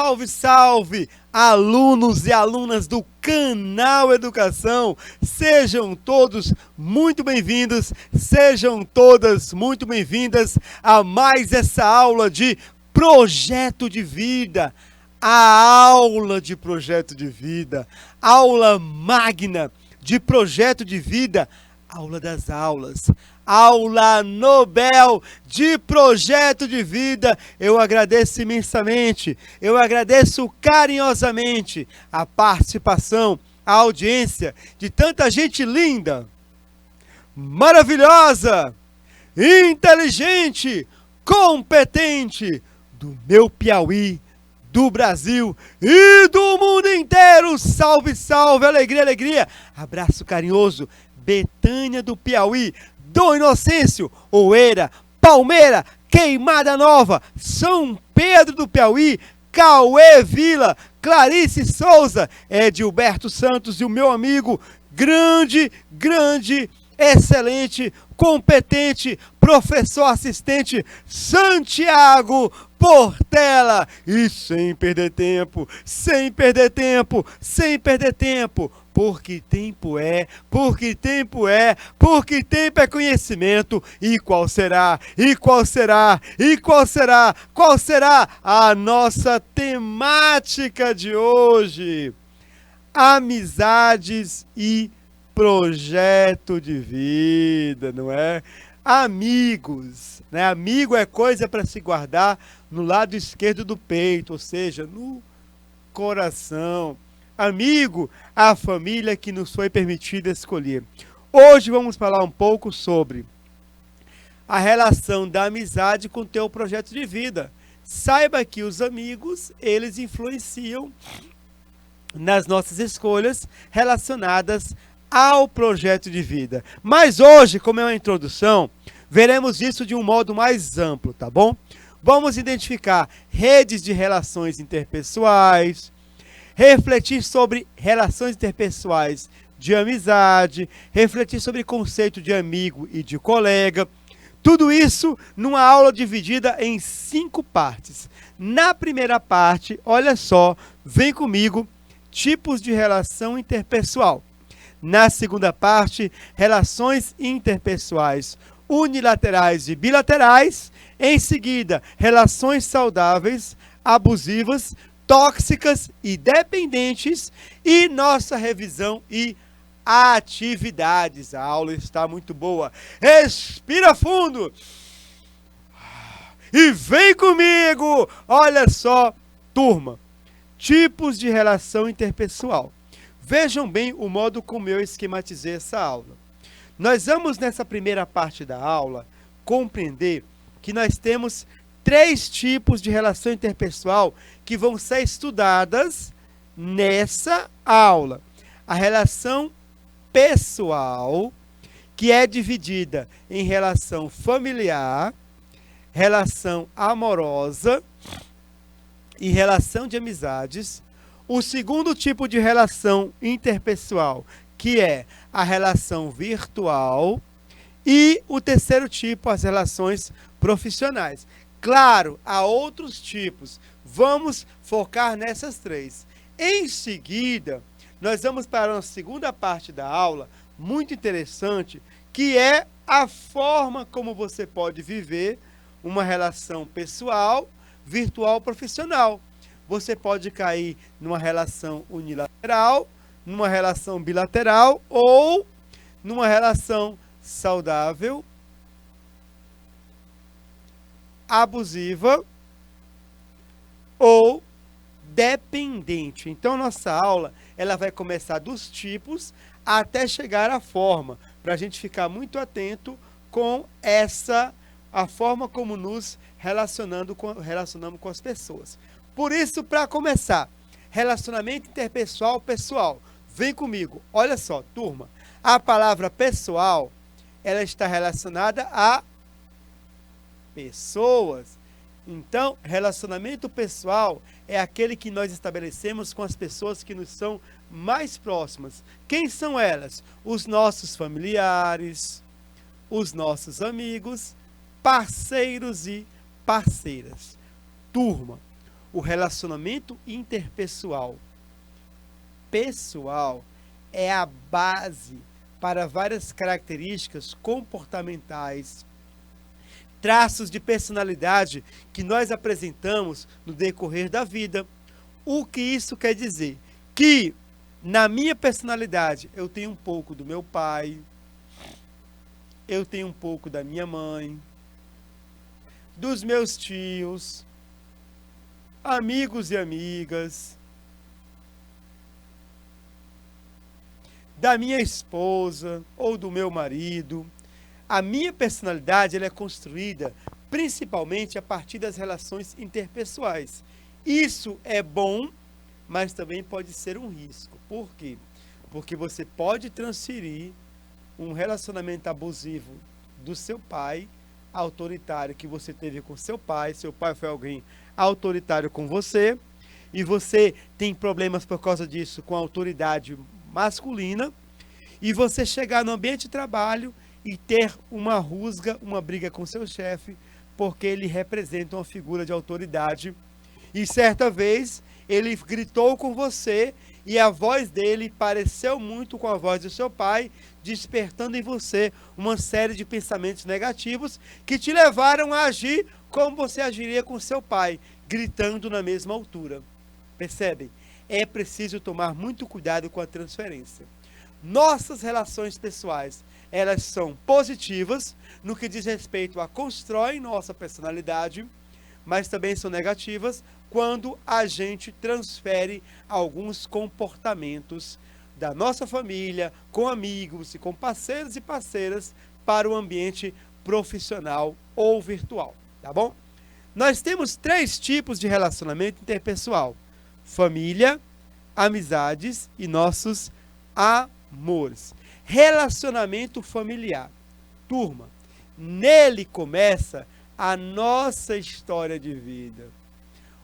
Salve, salve, alunos e alunas do Canal Educação, sejam todos muito bem-vindos, sejam todas muito bem-vindas a mais essa aula de Projeto de Vida, a aula de Projeto de Vida, aula magna de Projeto de Vida, aula das aulas, aula Nobel de Projeto de Vida. Eu agradeço imensamente, eu agradeço carinhosamente a participação, a audiência de tanta gente linda, maravilhosa, inteligente, competente do meu Piauí, do Brasil e do mundo inteiro. Salve, salve, alegria, alegria. Abraço carinhoso, Betânia do Piauí, Dom Inocêncio, Oeira, Palmeira, Queimada Nova, São Pedro do Piauí, Cauê Vila, Clarice Souza, Edilberto Santos e o meu amigo grande, excelente, competente, professor assistente Santiago Portela. E sem perder tempo, porque tempo é conhecimento. E qual será a nossa temática de hoje? Amizades e projeto de vida, não é? Amigos, né? Amigo é coisa para se guardar no lado esquerdo do peito, ou seja, no coração. Amigo, a família que nos foi permitida escolher. Hoje vamos falar um pouco sobre a relação da amizade com o teu projeto de vida. Saiba que os amigos, eles influenciam nas nossas escolhas relacionadas ao projeto de vida. Mas hoje, como é uma introdução, veremos isso de um modo mais amplo, tá bom? Vamos identificar redes de relações interpessoais, refletir sobre relações interpessoais de amizade, refletir sobre o conceito de amigo e de colega. Tudo isso numa aula dividida em 5 partes. Na primeira parte, olha só, vem comigo, tipos de relação interpessoal. Na segunda parte, relações interpessoais unilaterais e bilaterais. Em seguida, relações saudáveis, abusivas, tóxicas e dependentes. E nossa revisão e atividades. A aula está muito boa. Respira fundo e vem comigo. Olha só, turma, tipos de relação interpessoal. Vejam bem o modo como eu esquematizei essa aula. Nós vamos, nessa primeira parte da aula, compreender que nós temos 3 tipos de relação interpessoal que vão ser estudadas nessa aula. A relação pessoal, que é dividida em relação familiar, relação amorosa e relação de amizades. O segundo tipo de relação interpessoal, que é a relação virtual. E o terceiro tipo, as relações profissionais. Claro, há outros tipos. Vamos focar nessas 3. Em seguida, nós vamos para a segunda parte da aula, muito interessante, que é a forma como você pode viver uma relação pessoal, virtual, profissional. Você pode cair numa relação unilateral, numa relação bilateral ou numa relação saudável, abusiva ou dependente. Então, nossa aula ela vai começar dos tipos até chegar à forma, para a gente ficar muito atento com a forma como nos relacionamos com as pessoas. Por isso, para começar, relacionamento interpessoal pessoal. Vem comigo. Olha só, turma. A palavra pessoal, ela está relacionada a pessoas. Então, relacionamento pessoal é aquele que nós estabelecemos com as pessoas que nos são mais próximas. Quem são elas? Os nossos familiares, os nossos amigos, parceiros e parceiras. Turma, o relacionamento interpessoal. Pessoal é a base para várias características comportamentais, traços de personalidade que nós apresentamos no decorrer da vida. O que isso quer dizer? Que na minha personalidade eu tenho um pouco do meu pai, eu tenho um pouco da minha mãe, dos meus tios, amigos e amigas, da minha esposa ou do meu marido. A minha personalidade ela é construída principalmente a partir das relações interpessoais. Isso é bom, mas também pode ser um risco. Por quê? Porque você pode transferir um relacionamento abusivo do seu pai, autoritário, que você teve com seu pai foi alguém autoritário com você, e você tem problemas por causa disso com a autoridade masculina, e você chegar no ambiente de trabalho e ter uma rusga, uma briga com seu chefe, porque ele representa uma figura de autoridade. E certa vez ele gritou com você e a voz dele pareceu muito com a voz do seu pai, despertando em você uma série de pensamentos negativos que te levaram a agir como você agiria com seu pai, gritando na mesma altura. Percebem? É preciso tomar muito cuidado com a transferência. Nossas relações pessoais, elas são positivas no que diz respeito a constroem nossa personalidade, mas também são negativas quando a gente transfere alguns comportamentos da nossa família, com amigos e com parceiros e parceiras para o ambiente profissional ou virtual, tá bom? Nós temos 3 tipos de relacionamento interpessoal: família, amizades e nossos amores. Relacionamento familiar. Turma, nele começa a nossa história de vida.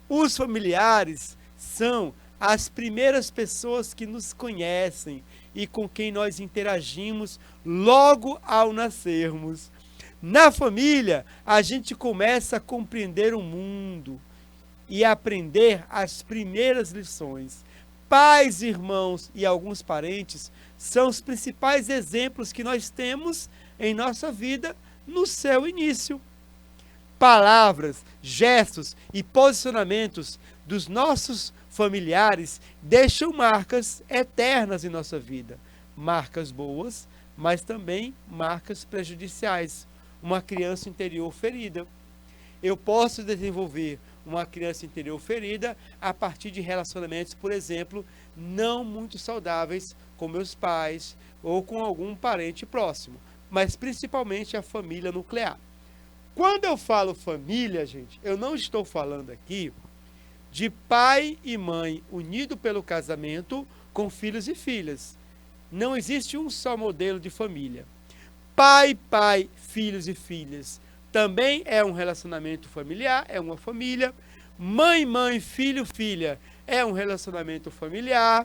Os familiares são as primeiras pessoas que nos conhecem e com quem nós interagimos logo ao nascermos. Na família, a gente começa a compreender o mundo e aprender as primeiras lições. Pais, irmãos e alguns parentes são os principais exemplos que nós temos em nossa vida no seu início. Palavras, gestos e posicionamentos dos nossos familiares deixam marcas eternas em nossa vida. Marcas boas, mas também marcas prejudiciais. Uma criança interior ferida. Eu posso desenvolver uma criança interior ferida a partir de relacionamentos, por exemplo, não muito saudáveis com meus pais ou com algum parente próximo, mas principalmente a família nuclear. Quando eu falo família, gente, eu não estou falando aqui de pai e mãe unidos pelo casamento com filhos e filhas. Não existe um só modelo de família. Pai, filhos e filhas também é um relacionamento familiar, é uma família. Mãe, filho, filha é um relacionamento familiar.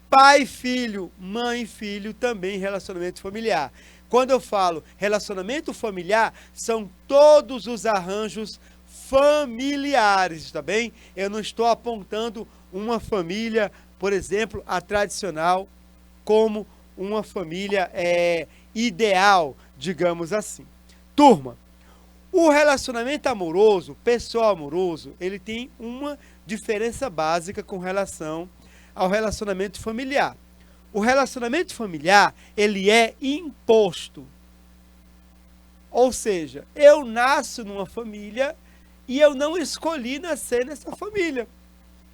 Pai, filho, mãe, filho também relacionamento familiar. Quando eu falo relacionamento familiar, são todos os arranjos familiares, tá bem? Eu não estou apontando uma família, por exemplo, a tradicional, como uma família ideal, digamos assim. Turma, o relacionamento amoroso, pessoal amoroso, ele tem uma diferença básica com relação ao relacionamento familiar. O relacionamento familiar, ele é imposto. Ou seja, eu nasço numa família e eu não escolhi nascer nessa família.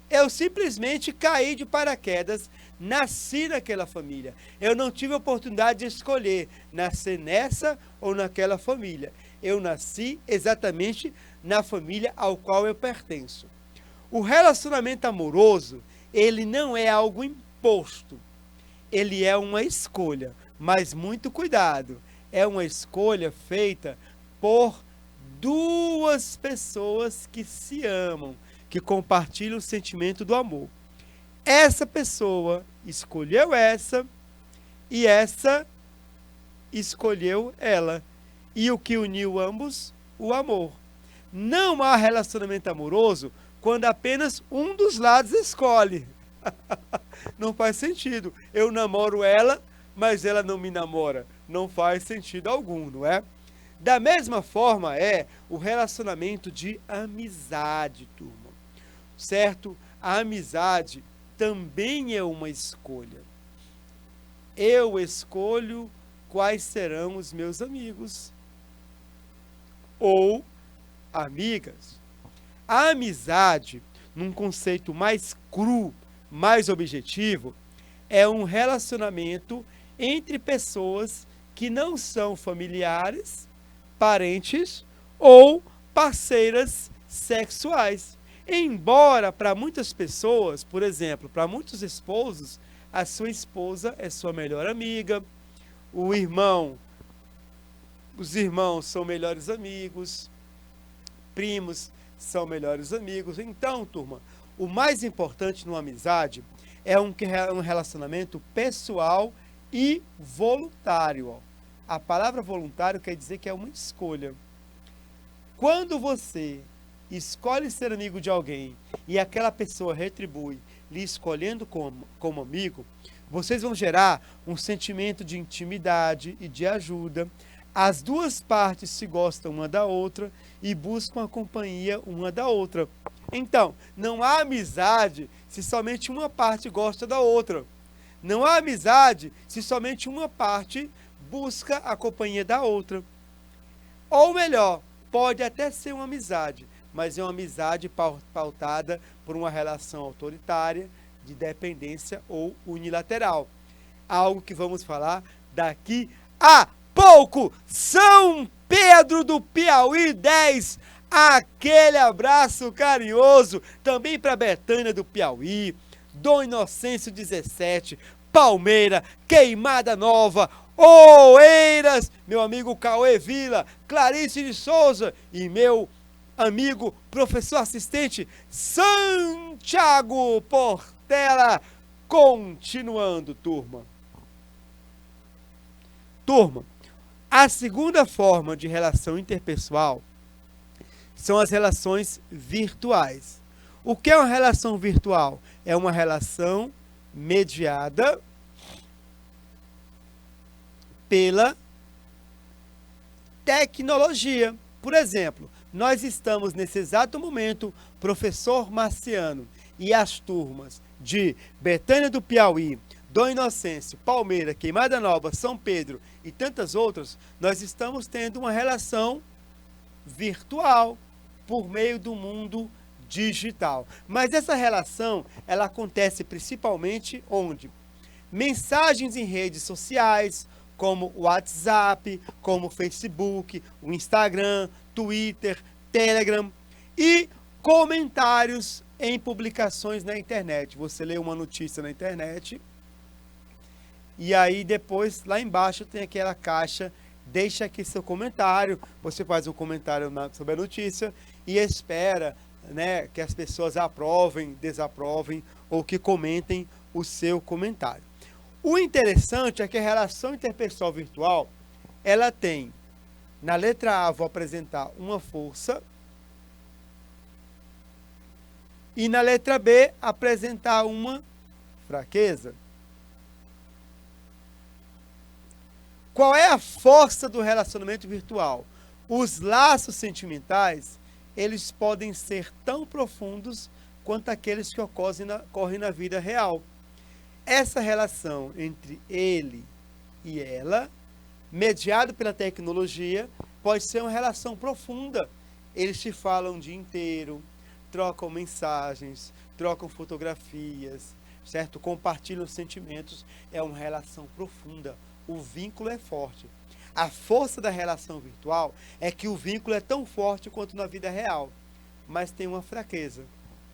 Eu simplesmente caí de paraquedas, nasci naquela família. Eu não tive a oportunidade de escolher nascer nessa ou naquela família. Eu nasci exatamente na família ao qual eu pertenço. O relacionamento amoroso, ele não é algo imposto. Ele é uma escolha, mas muito cuidado. É uma escolha feita por 2 pessoas que se amam, que compartilham o sentimento do amor. Essa pessoa escolheu essa e essa escolheu ela. E o que uniu ambos? O amor. Não há relacionamento amoroso quando apenas um dos lados escolhe. Não faz sentido. Eu namoro ela, mas ela não me namora. Não faz sentido algum, não é? Da mesma forma é o relacionamento de amizade, turma. Certo? A amizade também é uma escolha. Eu escolho quais serão os meus amigos ou amigas. A amizade, num conceito mais cru, mais objetivo, é um relacionamento entre pessoas que não são familiares, parentes ou parceiras sexuais. Embora para muitas pessoas, por exemplo, para muitos esposos, a sua esposa é sua melhor amiga, os irmãos são melhores amigos, primos são melhores amigos. Então, turma, o mais importante numa amizade é um relacionamento pessoal e voluntário. Ó. A palavra voluntário quer dizer que é uma escolha. Quando você escolhe ser amigo de alguém e aquela pessoa retribui, lhe escolhendo como amigo, vocês vão gerar um sentimento de intimidade e de ajuda. As duas partes se gostam uma da outra e buscam a companhia uma da outra. Então, não há amizade se somente uma parte gosta da outra. Não há amizade se somente uma parte busca a companhia da outra. Ou melhor, pode até ser uma amizade, mas é uma amizade pautada por uma relação autoritária, de dependência ou unilateral. Algo que vamos falar daqui a pouco. São Pedro do Piauí 10. Aquele abraço carinhoso também para Betânia do Piauí, Dom Inocêncio 17, Palmeira, Queimada Nova, Oeiras, meu amigo Cauê Vila, Clarice de Souza e meu amigo professor assistente Santiago Portela. Continuando, turma. Turma, a segunda forma de relação interpessoal são as relações virtuais. O que é uma relação virtual? É uma relação mediada pela tecnologia. Por exemplo, nós estamos nesse exato momento, professor Marciano e as turmas de Betânia do Piauí, Dom Inocêncio, Palmeira, Queimada Nova, São Pedro e tantas outras, nós estamos tendo uma relação virtual por meio do mundo digital. Mas essa relação, ela acontece principalmente onde? Mensagens em redes sociais, como o WhatsApp, como o Facebook, o Instagram, Twitter, Telegram e comentários em publicações na internet. Você lê uma notícia na internet e aí depois lá embaixo tem aquela caixa, deixa aqui seu comentário, você faz um comentário sobre a notícia e espera, né, que as pessoas aprovem, desaprovem ou que comentem o seu comentário. O interessante é que a relação interpessoal virtual, ela tem, na letra A, vou apresentar uma força, e na letra B, apresentar uma fraqueza. Qual é a força do relacionamento virtual? Os laços sentimentais, eles podem ser tão profundos quanto aqueles que ocorrem na vida real. Essa relação entre ele e ela, mediado pela tecnologia, pode ser uma relação profunda. Eles se falam o dia inteiro, trocam mensagens, trocam fotografias, certo? Compartilham sentimentos. É uma relação profunda. O vínculo é forte. A força da relação virtual é que o vínculo é tão forte quanto na vida real, mas tem uma fraqueza.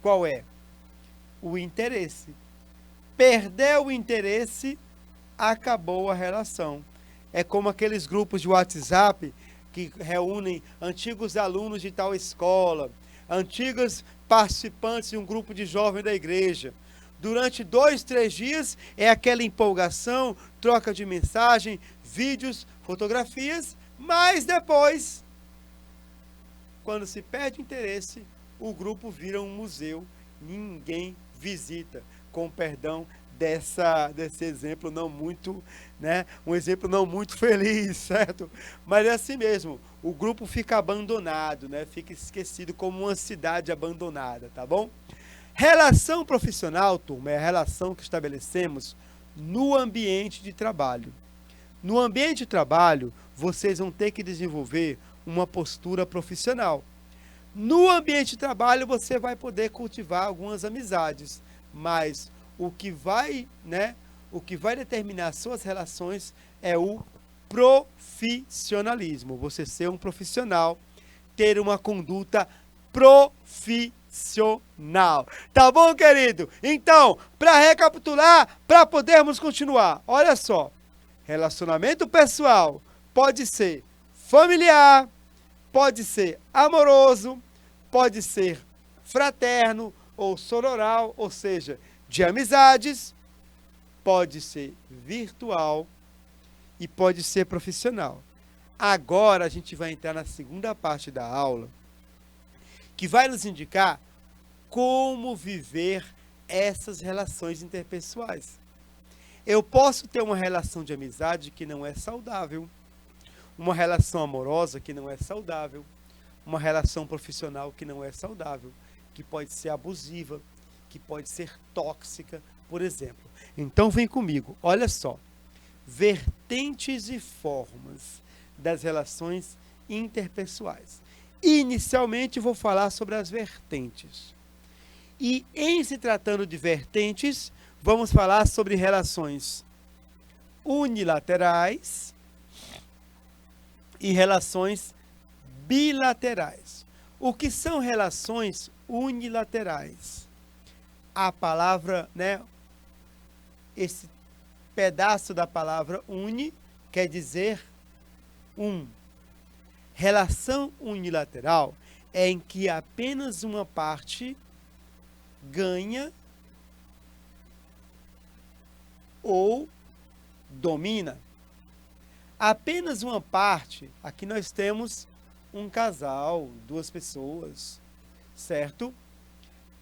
Qual é? O interesse. Perdeu o interesse, acabou a relação. É como aqueles grupos de WhatsApp que reúnem antigos alunos de tal escola, antigos participantes de um grupo de jovens da igreja. Durante 2, 3 dias é aquela empolgação, troca de mensagem, vídeos, fotografias, mas depois, quando se perde o interesse, o grupo vira um museu, ninguém visita, com perdão desse exemplo não muito, né, um exemplo não muito feliz, certo? Mas é assim mesmo, o grupo fica abandonado, né, fica esquecido como uma cidade abandonada, tá bom? Relação profissional, turma, é a relação que estabelecemos no ambiente de trabalho. No ambiente de trabalho, vocês vão ter que desenvolver uma postura profissional. No ambiente de trabalho, você vai poder cultivar algumas amizades, mas o que vai, né, o que vai determinar suas relações é o profissionalismo. Você ser um profissional, ter uma conduta profissional. Tá bom, querido? Então, para recapitular, para podermos continuar, olha só. Relacionamento pessoal pode ser familiar, pode ser amoroso, pode ser fraterno ou sororal, ou seja, de amizades, pode ser virtual e pode ser profissional. Agora a gente vai entrar na segunda parte da aula, que vai nos indicar como viver essas relações interpessoais. Eu posso ter uma relação de amizade que não é saudável, uma relação amorosa que não é saudável, uma relação profissional que não é saudável, que pode ser abusiva, que pode ser tóxica, por exemplo. Então vem comigo, olha só. Vertentes e formas das relações interpessoais. Inicialmente vou falar sobre as vertentes. E em se tratando de vertentes, vamos falar sobre relações unilaterais e relações bilaterais. O que são relações unilaterais? A palavra, né, esse pedaço da palavra uni quer dizer um. Relação unilateral é em que apenas uma parte ganha ou domina. Apenas uma parte, aqui nós temos um casal, duas pessoas, certo?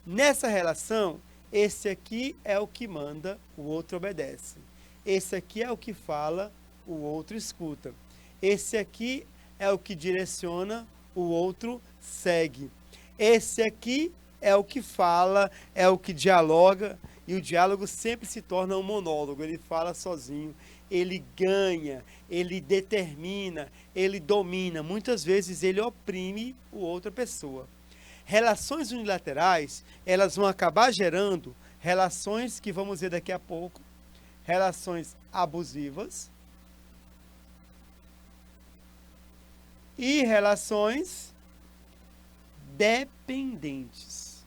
Nessa relação, esse aqui é o que manda, o outro obedece. Esse aqui é o que fala, o outro escuta. Esse aqui é o que direciona, o outro segue. Esse aqui é o que fala, é o que dialoga, e o diálogo sempre se torna um monólogo, ele fala sozinho, ele ganha, ele determina, ele domina, muitas vezes ele oprime a outra pessoa. Relações unilaterais, elas vão acabar gerando relações que vamos ver daqui a pouco, relações abusivas e relações dependentes.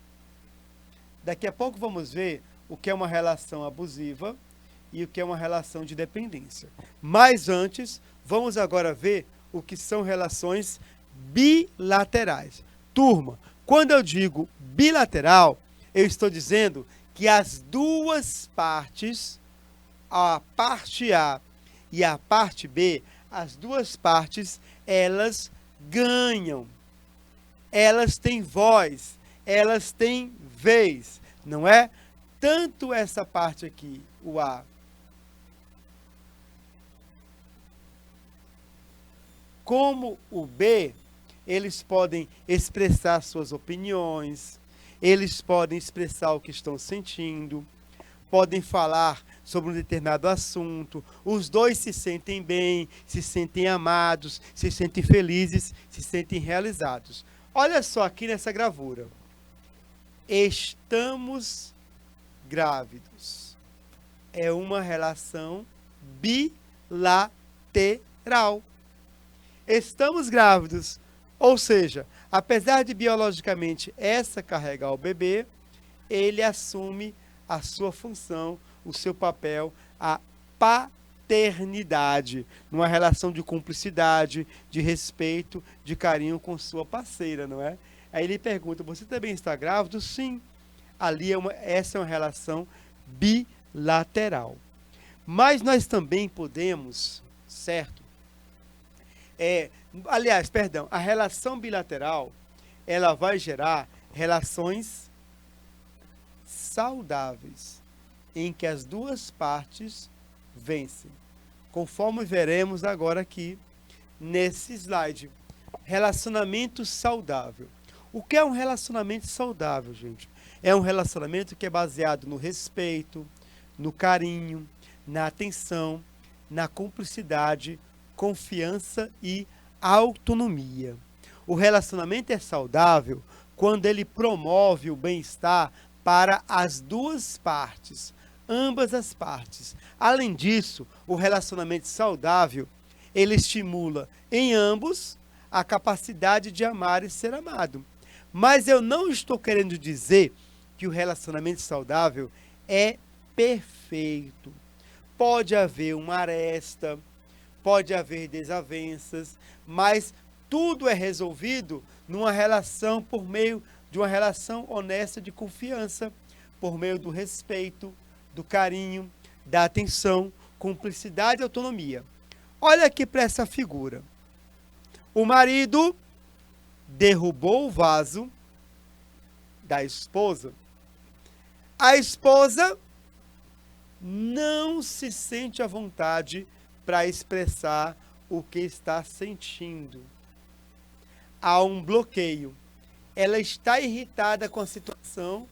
Daqui a pouco vamos ver o que é uma relação abusiva e o que é uma relação de dependência. Mas antes, vamos agora ver o que são relações bilaterais. Turma, quando eu digo bilateral, eu estou dizendo que as duas partes, a parte A e a parte B, as duas partes, elas ganham. Elas têm voz, elas têm vez, não é? Tanto essa parte aqui, o A, como o B, eles podem expressar suas opiniões, eles podem expressar o que estão sentindo, podem falar sobre um determinado assunto, os dois se sentem bem, se sentem amados, se sentem felizes, se sentem realizados. Olha só aqui nessa gravura. Estamos grávidos. É uma relação bilateral. Estamos grávidos. Ou seja, apesar de biologicamente essa carregar o bebê, ele assume a sua função, o seu papel, a paternidade, numa relação de cumplicidade, de respeito, de carinho com sua parceira, não é? Aí ele pergunta, você também está grávido? Sim. Ali essa é uma relação bilateral. Mas nós também podemos, certo? A relação bilateral, ela vai gerar Relações saudáveis, em que as duas partes vencem. Conforme veremos agora aqui nesse slide. Relacionamento saudável. O que é um relacionamento saudável, gente? É um relacionamento que é baseado no respeito, no carinho, na atenção, na cumplicidade, confiança e autonomia. O relacionamento é saudável quando ele promove o bem-estar para as duas partes, ambas as partes. Além disso, o relacionamento saudável, ele estimula em ambos a capacidade de amar e ser amado. Mas eu não estou querendo dizer que o relacionamento saudável é perfeito. Pode haver uma aresta, pode haver desavenças, mas tudo é resolvido numa relação por meio de uma relação honesta de confiança, por meio do respeito, do carinho, da atenção, cumplicidade e autonomia. Olha aqui para essa figura. O marido derrubou o vaso da esposa. A esposa não se sente à vontade para expressar o que está sentindo. Há um bloqueio. Ela está irritada com a situação,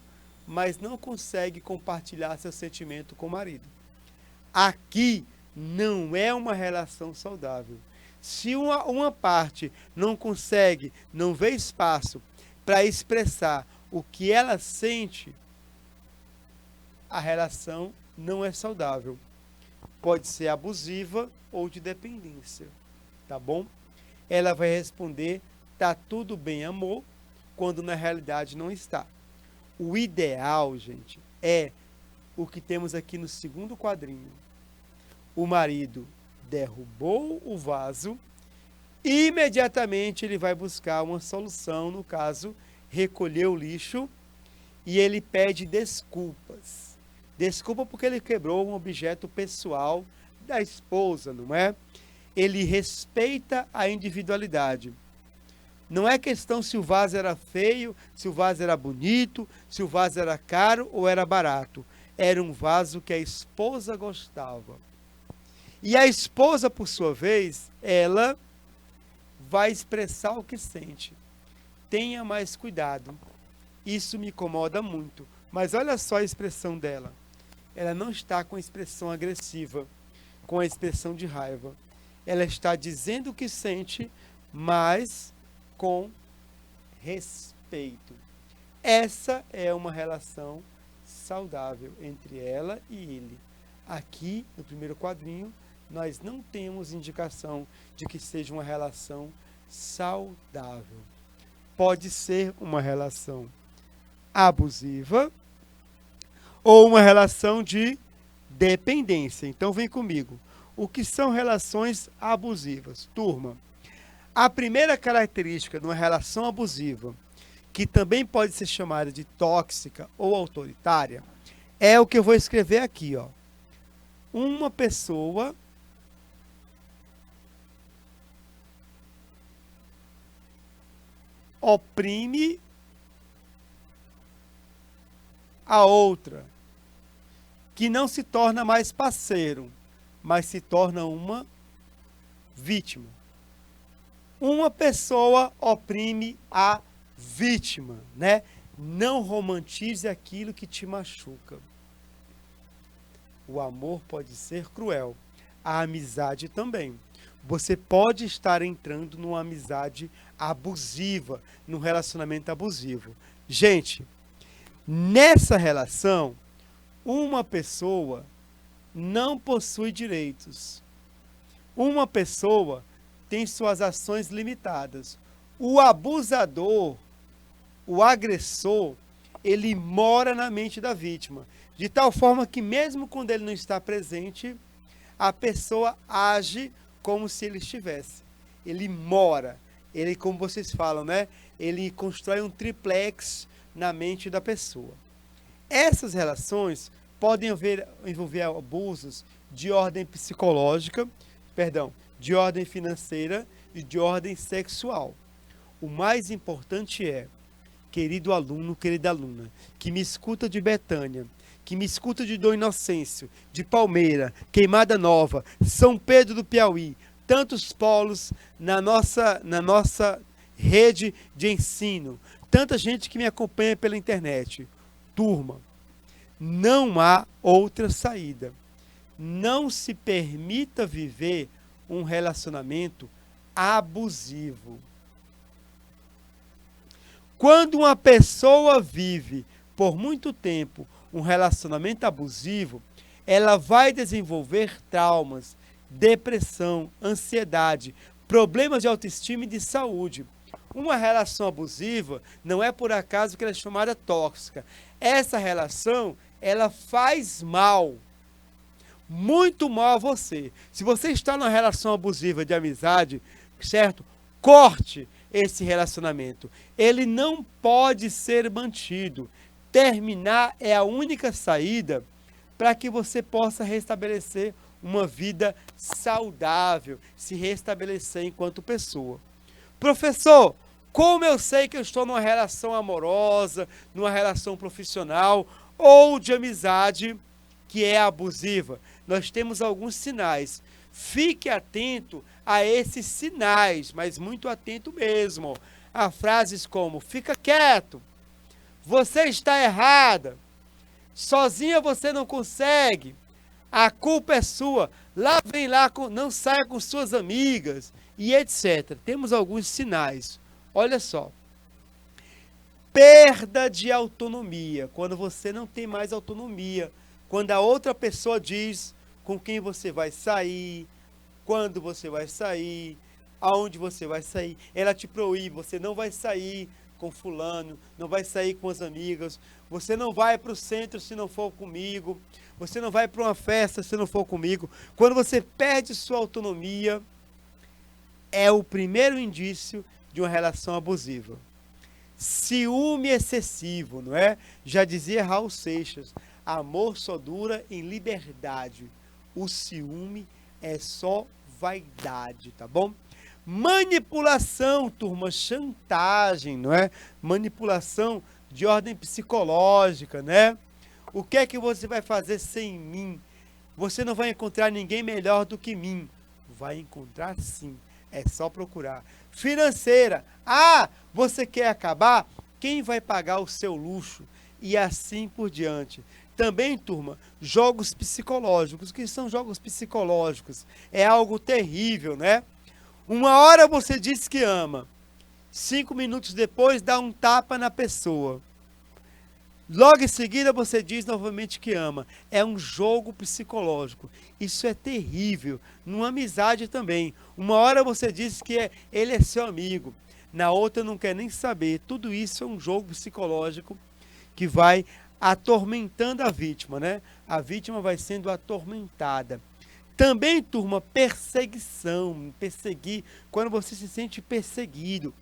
mas não consegue compartilhar seu sentimento com o marido. Aqui não é uma relação saudável. Se uma parte não consegue, não vê espaço para expressar o que ela sente, a relação não é saudável. Pode ser abusiva ou de dependência, tá bom? Ela vai responder, tá tudo bem, amor, quando na realidade não está. O ideal, gente, é o que temos aqui no segundo quadrinho. O marido derrubou o vaso, imediatamente ele vai buscar uma solução, no caso, recolher o lixo, e ele pede desculpas. Desculpa porque ele quebrou um objeto pessoal da esposa, não é? Ele respeita a individualidade. Não é questão se o vaso era feio, se o vaso era bonito, se o vaso era caro ou era barato. Era um vaso que a esposa gostava. E a esposa, por sua vez, ela vai expressar o que sente. Tenha mais cuidado. Isso me incomoda muito. Mas olha só a expressão dela. Ela não está com a expressão agressiva, com a expressão de raiva. Ela está dizendo o que sente, mas com respeito. Essa é uma relação saudável entre ela e ele. Aqui, no primeiro quadrinho, nós não temos indicação de que seja uma relação saudável. Pode ser uma relação abusiva ou uma relação de dependência. Então, vem comigo. O que são relações abusivas? Turma, a primeira característica de uma relação abusiva, que também pode ser chamada de tóxica ou autoritária, é o que eu vou escrever aqui, ó. Uma pessoa oprime a outra, que não se torna mais parceiro, mas se torna uma vítima. Uma pessoa oprime a vítima, né? Não romantize aquilo que te machuca. O amor pode ser cruel, a amizade também. Você pode estar entrando numa amizade abusiva, num relacionamento abusivo. Gente, nessa relação, uma pessoa não possui direitos. Uma pessoa tem suas ações limitadas. O abusador, o agressor, ele mora na mente da vítima, de tal forma que mesmo quando ele não está presente, a pessoa age como se ele estivesse. Ele mora, ele, como vocês falam, né? Ele constrói um triplex na mente da pessoa. Essas relações podem envolver abusos de ordem psicológica, de ordem financeira e de ordem sexual. O mais importante é querido aluno, querida aluna, que me escuta de Betânia, que me escuta de Dom Inocêncio, de Palmeira, Queimada Nova, São Pedro do Piauí, tantos polos na nossa rede de ensino, tanta gente que me acompanha pela internet. Turma, não há outra saída. Não se permita viver um relacionamento abusivo. Quando uma pessoa vive por muito tempo um relacionamento abusivo, ela vai desenvolver traumas, depressão, ansiedade, problemas de autoestima e de saúde. Uma relação abusiva não é por acaso que ela é chamada tóxica. Essa relação, ela faz mal, muito mal a você. Se você está numa relação abusiva de amizade, certo? Corte esse relacionamento. Ele não pode ser mantido. Terminar é a única saída para que você possa restabelecer uma vida saudável, se restabelecer enquanto pessoa. Professor, como eu sei que eu estou numa relação amorosa, numa relação profissional ou de amizade que é abusiva? Nós temos alguns sinais. Fique atento a esses sinais, mas muito atento mesmo. A frases como: fica quieto, você está errada, sozinha você não consegue, a culpa é sua, lá vem lá, não saia com suas amigas, e etc. Temos alguns sinais. Olha só. Perda de autonomia, quando você não tem mais autonomia, quando a outra pessoa diz com quem você vai sair, quando você vai sair, aonde você vai sair, ela te proíbe, você não vai sair com fulano, não vai sair com as amigas, você não vai para o centro se não for comigo, você não vai para uma festa se não for comigo. Quando você perde sua autonomia, é o primeiro indício de uma relação abusiva. Ciúme excessivo, não é? Já dizia Raul Seixas, amor só dura em liberdade. O ciúme é só vaidade, tá bom? Manipulação, turma, chantagem, não é? Manipulação de ordem psicológica, né? O que é que você vai fazer sem mim? Você não vai encontrar ninguém melhor do que mim. Vai encontrar sim, é só procurar. Financeira, você quer acabar? Quem vai pagar o seu luxo? E assim por diante. Também, turma, jogos psicológicos. O que são jogos psicológicos? É algo terrível, né? Uma hora você diz que ama, 5 minutos depois dá um tapa na pessoa. Logo em seguida você diz novamente que ama. É um jogo psicológico. Isso é terrível. Numa amizade também. Uma hora você diz que ele é seu amigo, na outra não quer nem saber. Tudo isso é um jogo psicológico que vai atormentando a vítima, né? A vítima vai sendo atormentada. Também, turma, perseguição. Perseguir, quando você se sente perseguido,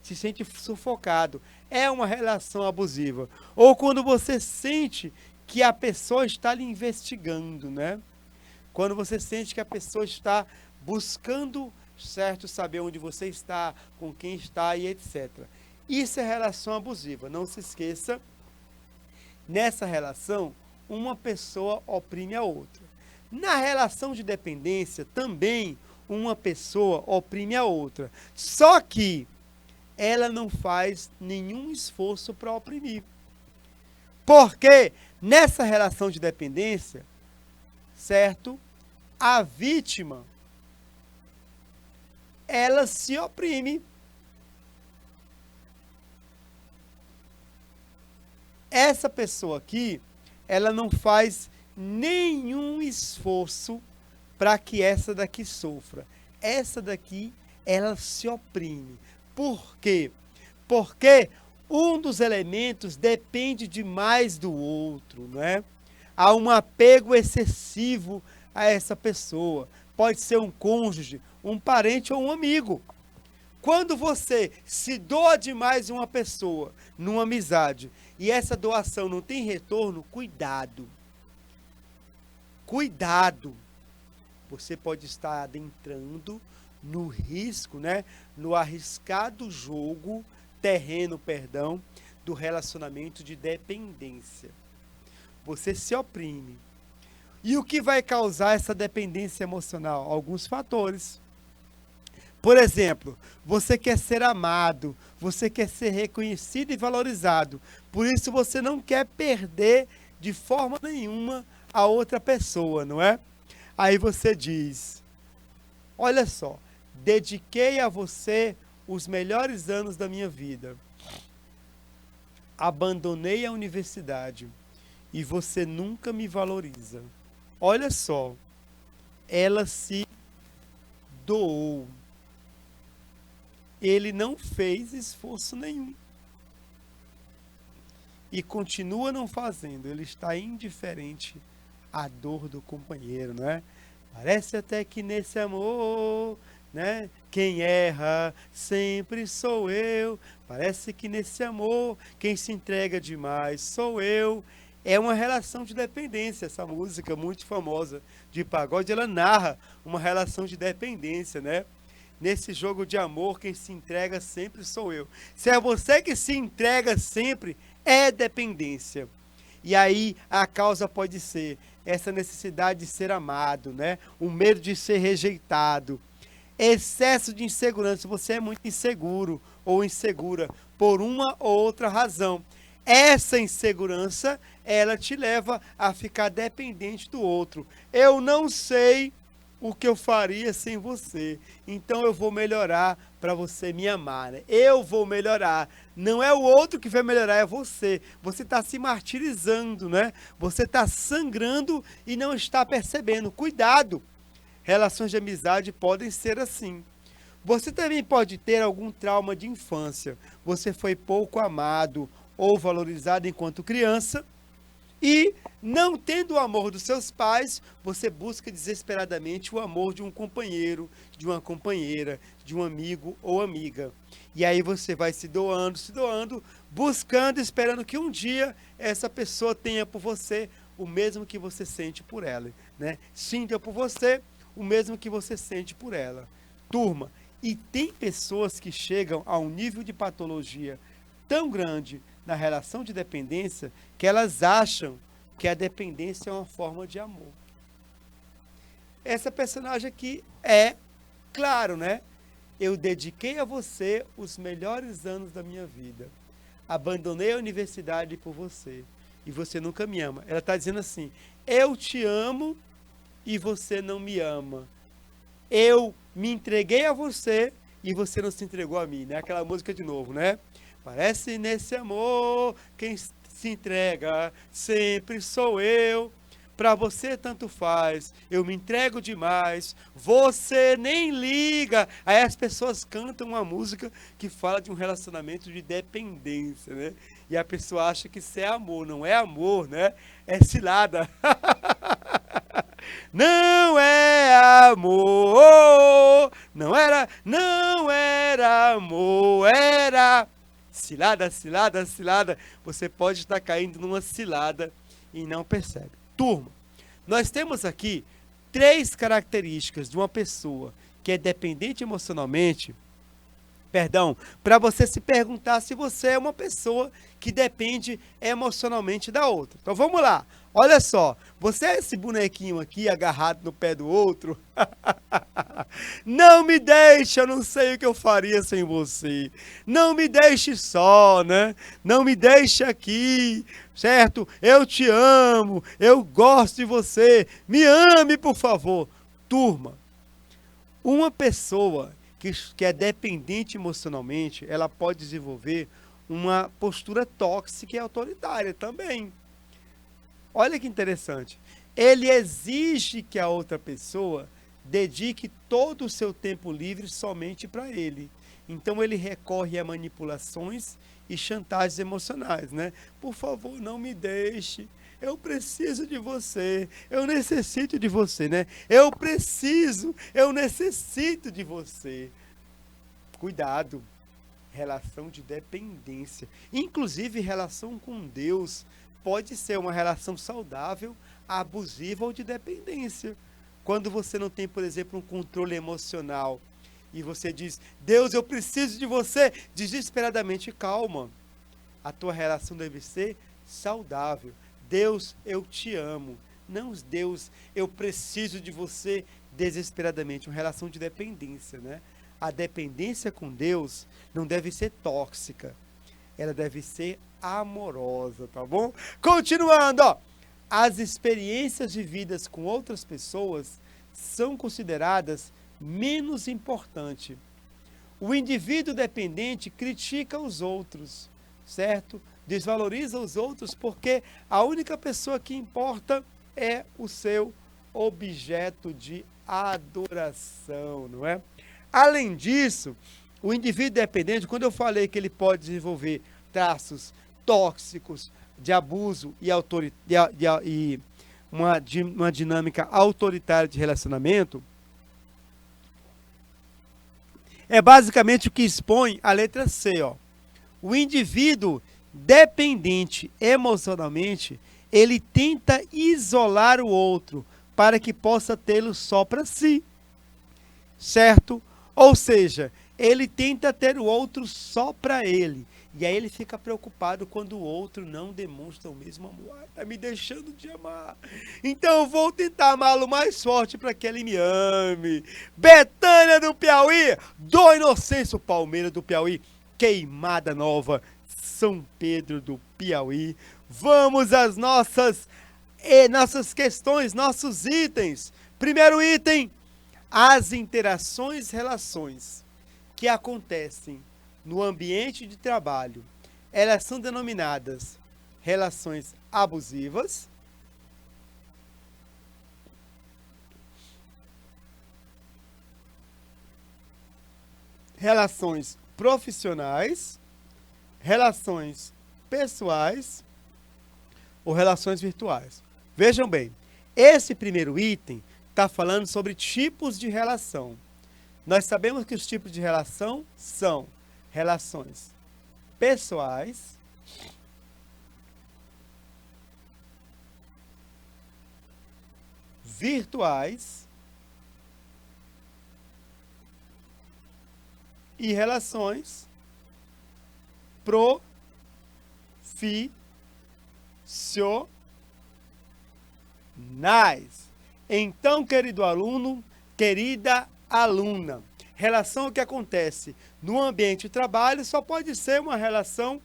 se sente sufocado, é uma relação abusiva. Ou quando você sente que a pessoa está lhe investigando, né? Quando você sente que a pessoa está buscando, certo, saber onde você está, com quem está e etc. Isso é relação abusiva. Não se esqueça, nessa relação, uma pessoa oprime a outra. Na relação de dependência, também uma pessoa oprime a outra. Só que ela não faz nenhum esforço para oprimir. Porque nessa relação de dependência, certo? A vítima, ela se oprime. Essa pessoa aqui, ela não faz nenhum esforço para que essa daqui sofra. Essa daqui, ela se oprime. Por quê? Porque um dos elementos depende demais do outro, não é? Há um apego excessivo a essa pessoa. Pode ser um cônjuge, um parente ou um amigo. Quando você se doa demais a uma pessoa, numa amizade, e essa doação não tem retorno, cuidado. Cuidado. Você pode estar adentrando no risco, né? No arriscado jogo, terreno, perdão, do relacionamento de dependência. Você se oprime. E o que vai causar essa dependência emocional? Alguns fatores. Por exemplo, você quer ser amado, você quer ser reconhecido e valorizado. Por isso você não quer perder de forma nenhuma a outra pessoa, não é? Aí você diz: olha só, dediquei a você os melhores anos da minha vida. Abandonei a universidade e você nunca me valoriza. Olha só, ela se doou. Ele não fez esforço nenhum. E continua não fazendo. Ele está indiferente à dor do companheiro, não é? Parece até que nesse amor, né, quem erra sempre sou eu. Parece que nesse amor, quem se entrega demais sou eu. É uma relação de dependência. Essa música muito famosa de pagode, ela narra uma relação de dependência, né? Nesse jogo de amor, quem se entrega sempre sou eu. Se é você que se entrega sempre, é dependência. E aí a causa pode ser essa necessidade de ser amado, né? O medo de ser rejeitado. Excesso de insegurança. Você é muito inseguro ou insegura por uma ou outra razão. Essa insegurança, ela te leva a ficar dependente do outro. Eu não sei o que eu faria sem você. Então eu vou melhorar para você me amar, né? Eu vou melhorar. Não é o outro que vai melhorar, é você. Você está se martirizando, né? Você está sangrando e não está percebendo. Cuidado! Relações de amizade podem ser assim. Você também pode ter algum trauma de infância. Você foi pouco amado ou valorizado enquanto criança. E, não tendo o amor dos seus pais, você busca desesperadamente o amor de um companheiro, de uma companheira, de um amigo ou amiga. E aí você vai se doando, buscando, esperando que um dia essa pessoa tenha por você o mesmo que você sente por ela, né? Sinta por você o mesmo que você sente por ela. Turma, e tem pessoas que chegam a um nível de patologia tão grande na relação de dependência que elas acham que a dependência é uma forma de amor. Essa personagem aqui é claro, né? Eu dediquei a você os melhores anos da minha vida. Abandonei a universidade por você. E você nunca me ama. Ela está dizendo assim: eu te amo e você não me ama. Eu me entreguei a você e você não se entregou a mim, né? Aquela música de novo, né? Parece nesse amor, quem se entrega sempre sou eu. Pra você tanto faz, eu me entrego demais, você nem liga. Aí as pessoas cantam uma música que fala de um relacionamento de dependência, né? E a pessoa acha que isso é amor, não é amor, né? É cilada. Não é amor, não era amor, era cilada, cilada, cilada. Você pode estar caindo numa cilada e não percebe. Turma, nós temos aqui 3 características de uma pessoa que é dependente emocionalmente. Perdão, para você se perguntar se você é uma pessoa que depende emocionalmente da outra. Então vamos lá. Olha só, você é esse bonequinho aqui agarrado no pé do outro? Não me deixe, eu não sei o que eu faria sem você. Não me deixe só, né? Não me deixe aqui, certo? Eu te amo, eu gosto de você. Me ame, por favor. Turma, uma pessoa que é dependente emocionalmente, ela pode desenvolver uma postura tóxica e autoritária também. Olha que interessante. Ele exige que a outra pessoa dedique todo o seu tempo livre somente para ele. Então ele recorre a manipulações e chantagens emocionais, né? Por favor, não me deixe. Eu preciso de você. Eu necessito de você, né? Eu necessito de você. Cuidado. Relação de dependência. Inclusive, relação com Deus pode ser uma relação saudável, abusiva ou de dependência. Quando você não tem, por exemplo, um controle emocional e você diz: Deus, eu preciso de você, desesperadamente, calma. A tua relação deve ser saudável. Deus, eu te amo. Não, Deus, eu preciso de você desesperadamente. Uma relação de dependência, né? A dependência com Deus não deve ser tóxica. Ela deve ser amorosa, tá bom? Continuando, ó. As experiências vividas com outras pessoas são consideradas menos importantes. O indivíduo dependente critica os outros, certo? Desvaloriza os outros porque a única pessoa que importa é o seu objeto de adoração, não é? Além disso, o indivíduo dependente, quando eu falei que ele pode desenvolver traços tóxicos de abuso e uma dinâmica autoritária de relacionamento, é basicamente o que expõe a letra C, ó. O indivíduo dependente emocionalmente, ele tenta isolar o outro para que possa tê-lo só para si, certo? Ou seja, ele tenta ter o outro só para ele. E aí ele fica preocupado quando o outro não demonstra o mesmo amor. Tá me deixando de amar. Então eu vou tentar amá-lo mais forte para que ele me ame. Betânia do Piauí, do Inocêncio, Palmeiras do Piauí, Queimada Nova, São Pedro do Piauí. Vamos às nossas questões, nossos itens. Primeiro item, as relações que acontecem no ambiente de trabalho, elas são denominadas relações abusivas, relações profissionais, relações pessoais ou relações virtuais. Vejam bem, esse primeiro item está falando sobre tipos de relação. Nós sabemos que os tipos de relação são relações pessoais, virtuais e relações profissionais. Então, querido aluno, querida aluna, relação que acontece no ambiente de trabalho só pode ser uma relação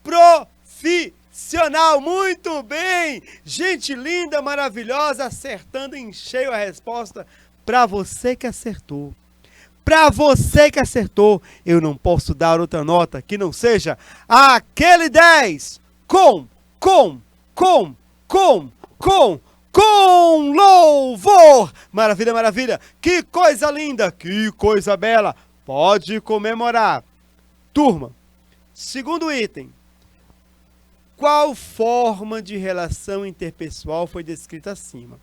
profissional. Muito bem! Gente linda, maravilhosa, acertando em cheio a resposta para você que acertou. Para você que acertou, eu não posso dar outra nota que não seja aquele 10 com louvor. Maravilha, maravilha. Que coisa linda, que coisa bela. Pode comemorar. Turma, segundo item. Qual forma de relação interpessoal foi descrita acima?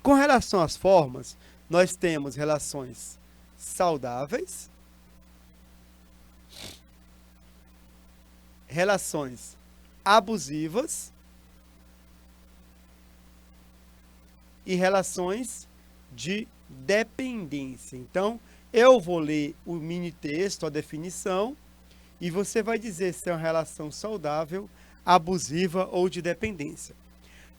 Com relação às formas, nós temos relações saudáveis, relações abusivas e relações de dependência. Então, eu vou ler o mini texto, a definição, e você vai dizer se é uma relação saudável, abusiva ou de dependência.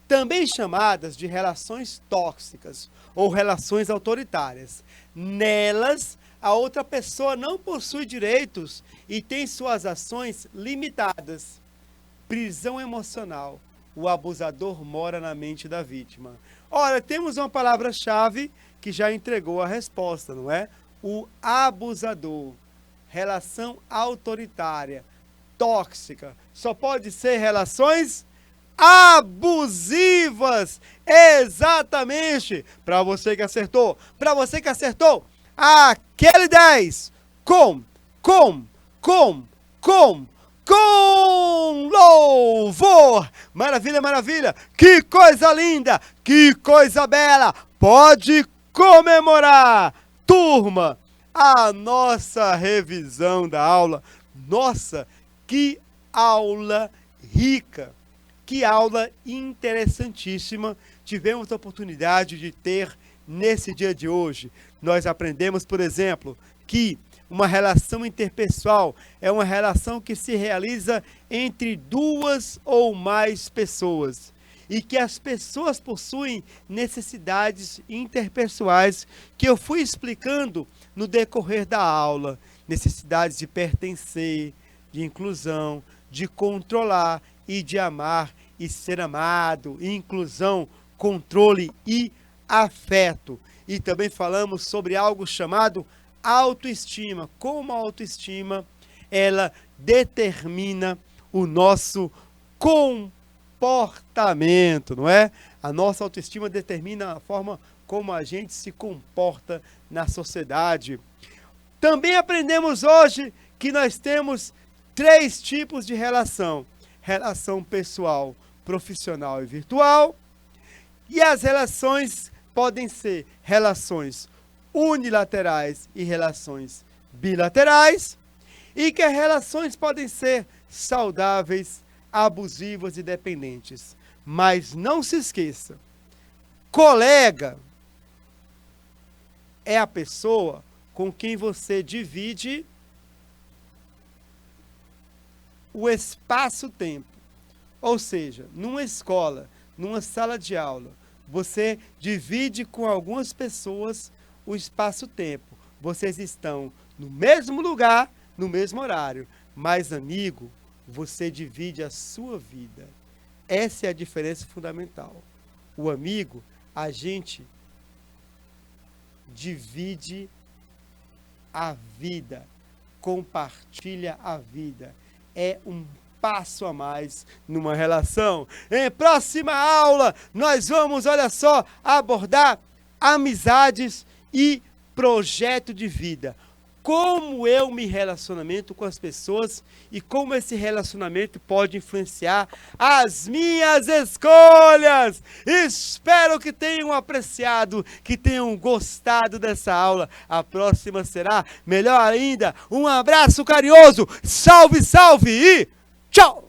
Também chamadas de relações tóxicas ou relações autoritárias. Nelas, a outra pessoa não possui direitos e tem suas ações limitadas. Prisão emocional. O abusador mora na mente da vítima. Ora, temos uma palavra-chave que já entregou a resposta, não é? O abusador. Relação autoritária, tóxica. Só pode ser relações abusivas. Exatamente. Para você que acertou. Para você que acertou. Aquele 10. Com louvor. Maravilha, maravilha. Que coisa linda. Que coisa bela. Pode comemorar. Turma, a nossa revisão da aula. Nossa, que aula rica. Que aula interessantíssima. Tivemos a oportunidade de ter nesse dia de hoje. Nós aprendemos, por exemplo, que uma relação interpessoal é uma relação que se realiza entre duas ou mais pessoas e que as pessoas possuem necessidades interpessoais que eu fui explicando no decorrer da aula. Necessidades de pertencer, de inclusão, de controlar e de amar e ser amado, inclusão, controle e afeto. E também falamos sobre algo chamado autoestima. Como a autoestima, ela determina o nosso comportamento, não é? A nossa autoestima determina a forma como a gente se comporta na sociedade. Também aprendemos hoje que nós temos 3 tipos de relação: relação pessoal, profissional e virtual. E as relações podem ser relações unilaterais e relações bilaterais, e que as relações podem ser saudáveis, abusivas e dependentes. Mas não se esqueça, colega é a pessoa com quem você divide o espaço-tempo. Ou seja, numa escola, numa sala de aula, você divide com algumas pessoas o espaço-tempo. Vocês estão no mesmo lugar, no mesmo horário. Mas, amigo, você divide a sua vida. Essa é a diferença fundamental. O amigo, a gente divide a vida, compartilha a vida. É um passo a mais numa relação. Em próxima aula, nós vamos, olha só, abordar amizades e projeto de vida. Como eu me relacionamento com as pessoas e como esse relacionamento pode influenciar as minhas escolhas. Espero que tenham apreciado, que tenham gostado dessa aula. A próxima será melhor ainda. Um abraço carinhoso, salve, salve e tchau!